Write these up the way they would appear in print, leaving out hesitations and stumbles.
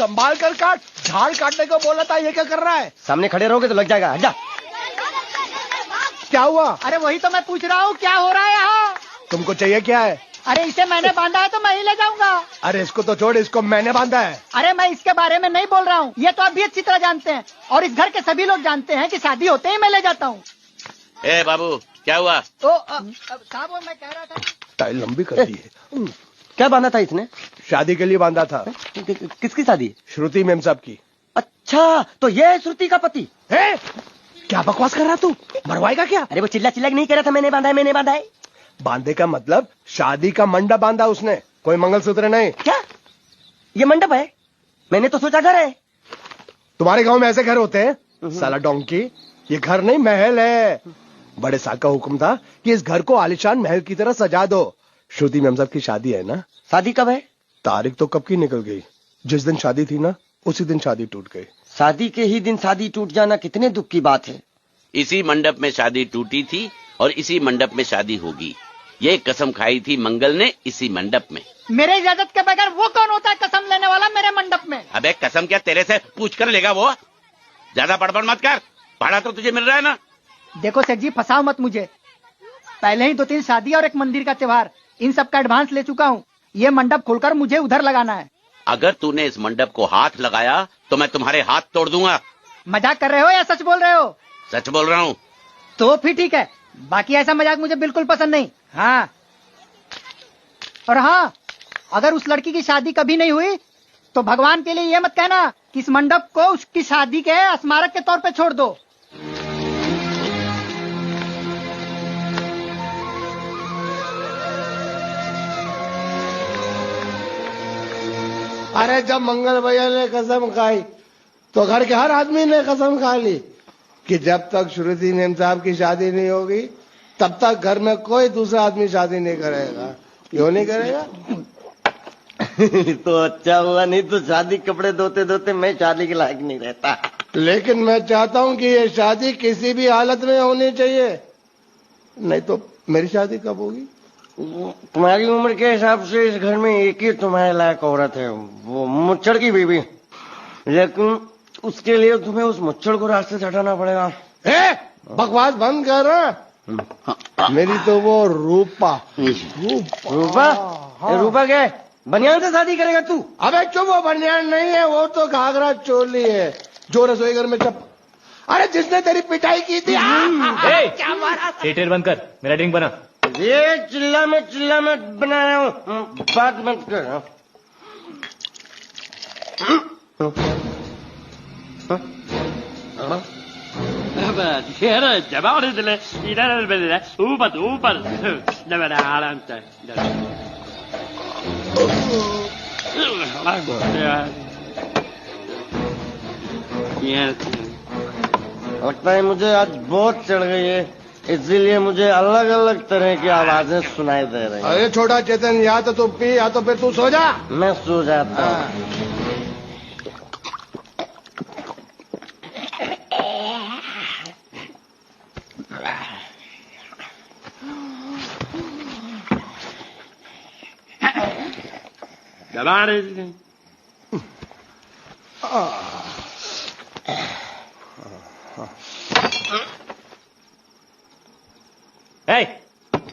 संभाल कर काट, झाड़ काटने को बोला था, ये क्या कर रहा है? सामने खड़े रहोगे तो लग जाएगा, हट जा। क्या हुआ? अरे वही तो मैं पूछ रहा हूँ, क्या हो रहा है यहाँ? तुमको चाहिए क्या है? अरे इसे मैंने बांधा है तो मैं ही ले जाऊंगा। अरे इसको तो छोड़, इसको मैंने बांधा है। अरे मैं इसके बारे में नहीं बोल रहा हूँ, ये तो आप भी अच्छी तरह जानते हैं और इस घर के सभी लोग जानते हैं कि शादी होते ही मैं ले जाता हूँ। ए बाबू, क्या हुआ? तो साहब मैं कह रहा था, टाइल लंबी कर दी है। क्या बांधा था इसने? शादी के लिए बांधा था। किसकी शादी? श्रुति मेम साहब की। अच्छा, तो ये है श्रुति का पति? है? क्या बकवास कर रहा तू? मरवाएगा क्या? अरे वो चिल्ला चिल्ला नहीं कह रहा था मैंने बांधा है, मैंने बांधा है। बांधे का मतलब शादी का मंडप बांधा उसने, कोई मंगलसूत्र नहीं। क्या ये मंडप है? मैंने तो सोचा घर है। तुम्हारे गांव में ऐसे घर होते हैं साला डोंकी? ये घर नहीं, महल है। बड़े साहब का हुक्म था कि इस घर को आलीशान महल की तरह सजा दो। श्रुति मेम साहब की शादी है ना? शादी कब है? तारीख तो कब की निकल गई। जिस दिन शादी थी ना, उसी दिन शादी टूट गई। शादी के ही दिन शादी टूट जाना कितने दुख की बात है। इसी मंडप में शादी टूटी थी और इसी मंडप में शादी होगी। ये कसम खाई थी मंगल ने इसी मंडप में। मेरे इजाजत के बगैर वो कौन होता है कसम लेने वाला मेरे मंडप में? अबे कसम क्या तेरे से पूछ कर लेगा वो? ज्यादा बड़बड़ मत कर, भाड़ा तो तुझे मिल रहा है ना। देखो सेठ जी, फंसाओ मत मुझे। पहले ही 2-3 शादी और एक मंदिर का त्योहार, इन सब का एडवांस ले चुका हूँ। ये मंडप खोलकर मुझे उधर लगाना है। अगर तूने इस मंडप को हाथ लगाया तो मैं तुम्हारे हाथ तोड़ दूंगा। मजाक कर रहे हो या सच बोल रहे हो? सच बोल रहा हूँ। तो फिर ठीक है, बाकी ऐसा मजाक मुझे बिल्कुल पसंद नहीं। हाँ, और हाँ, अगर उस लड़की की शादी कभी नहीं हुई तो भगवान के लिए ये मत कहना कि इस मंडप को उसकी शादी के स्मारक के तौर पे छोड़ दो। अरे जब मंगल भैया ने कसम खाई तो घर के हर आदमी ने कसम खा ली कि जब तक श्रुति मेम साहब की शादी नहीं होगी तब तक घर में कोई दूसरा आदमी शादी नहीं करेगा। क्यों नहीं करेगा? तो अच्छा हुआ, नहीं तो शादी कपड़े धोते धोते मैं शादी के लायक नहीं रहता। लेकिन मैं चाहता हूँ कि ये शादी किसी भी हालत में होनी चाहिए, नहीं तो मेरी शादी कब होगी? तुम्हारी उम्र के हिसाब से इस घर में एक ही तुम्हारे लायक औरत है, वो मुच्छड़ की बीवी। लेकिन उसके लिए तुम्हें उस मुच्छड़ को रास्ते से हटाना पड़ेगा। बकवास बंद कर। मेरी तो वो रूपा। रूपा? रूपा क्या है? बनियान से शादी करेगा तू? अबे चुप, वो बनियान नहीं है, वो तो घाघरा चोली है जो रसोई घर में अरे जिसने तेरी पिटाई की थी। क्या मारा? थिएटर बंद कर, मेरा ड्रिंक बना। ये चिल्ला में बना रहा हूँ, बात मत कर। लगता है मुझे आज बहुत चढ़ गई है, इसीलिए मुझे अलग अलग तरह की आवाजें सुनाई दे रही हैं। अरे छोटा चेतन, या तो तू पी या तो फिर तू सो जा। मैं सो जाता हूँ।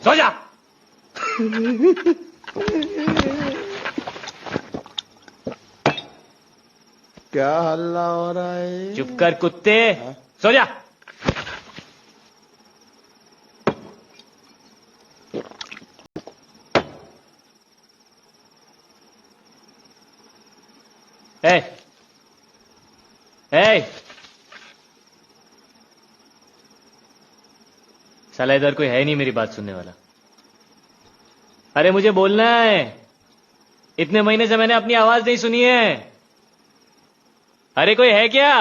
सो जा। क्या हल्ला हो रहा है? चुप कर कुत्ते, सो जा। साला इधर कोई है नहीं मेरी बात सुनने वाला। अरे मुझे बोलना है, इतने महीने से मैंने अपनी आवाज नहीं सुनी है। अरे कोई है क्या?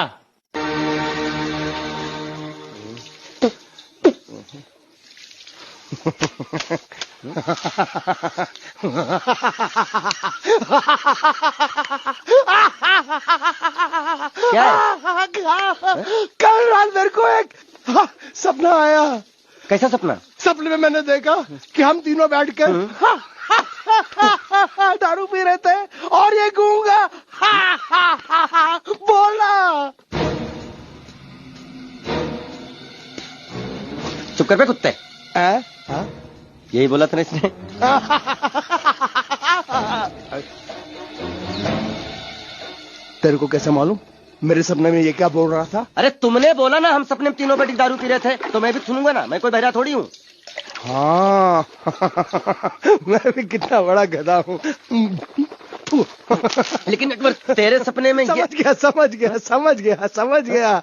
क्या है? कल रात मेरे को एक सपना आया। कैसा सपना? सपने में मैंने देखा कि हम तीनों बैठकर दारू पी रहे थे और ये गूंगा बोला। चुप कर बे कुत्ते। हाँ? यही बोला था ना इसने। तेरे को कैसे मालूम मेरे सपने में ये क्या बोल रहा था? अरे तुमने बोला ना हम सपने में तीनों बेटी दारू पी रहे थे, तो मैं भी सुनूंगा ना, मैं कोई बहरा थोड़ी हूँ। हाँ। मैं भी कितना बड़ा गधा हूँ। लेकिन एक बार तेरे सपने में समझ गया।